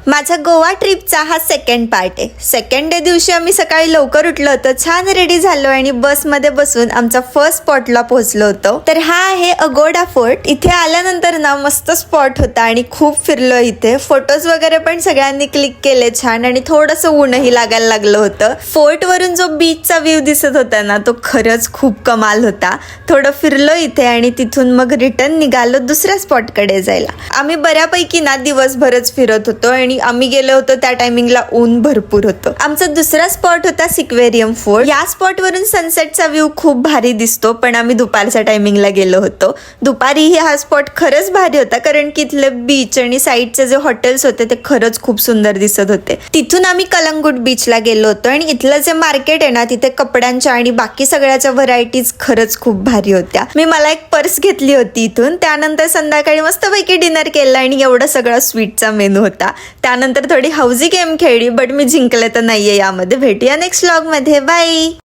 माझा गोवा ट्रिपचा हा second part आहे। सेकंड डे दिवशी आम्ही सकाळी लवकर उठलो होतो, छान रेडी झालो आणि बसमध्ये बसून आमचा फर्स्ट स्पॉटला पोहोचलो होतो। तर हा आहे अगोडा फोर्ट। इथे आल्यानंतर ना मस्त स्पॉट होता आणि खूप फिरलो इथे, फोटोज वगैरे पण सगळ्यांनी क्लिक केले छान आणि थोडंसं ऊनही लागायला लागलं होतं। फोर्ट वरून जो बीचचा व्ह्यू दिसत होता ना तो खरंच खूप कमाल होता। थोडं फिरलो इथे आणि तिथून मग रिटर्न निघालो दुसऱ्या स्पॉटकडे जायला। आम्ही बऱ्यापैकी ना दिवसभरच फिरत होतो आणि आम्ही गेलो होतो त्या टायमिंगला ऊन भरपूर होतं। आमचा दुसरा स्पॉट होता सिक्वेरियम फोर्ट। या स्पॉट वरून सनसेटचा व्ह्यू खूप भारी दिसतो, पण आम्ही दुपारच्या टायमिंगला गेलो होतो। दुपारीही हा स्पॉट खरंच भारी होता, कारण की इथले बीच आणि साईडचे जे हॉटेल्स होते ते खरंच खूप सुंदर दिसत होते। तिथून आम्ही कलंगूट बीचला गेलो होतो आणि इथलं जे मार्केट आहे ना तिथे कपड्यांच्या आणि बाकी सगळ्याच्या व्हरायटीज खरंच खूप भारी होत्या। मला एक पर्स घेतली होती इथून। त्यानंतर संध्याकाळी मस्तपैकी डिनर केला आणि एवढा सगळा स्वीटचा मेनू होता। त्यानंतर थोडी हौजी गेम खेळली, बट मी जिंकले तर नाहीये यामध्ये। भेटूया नेक्स्ट व्लॉग मध्ये, बाय।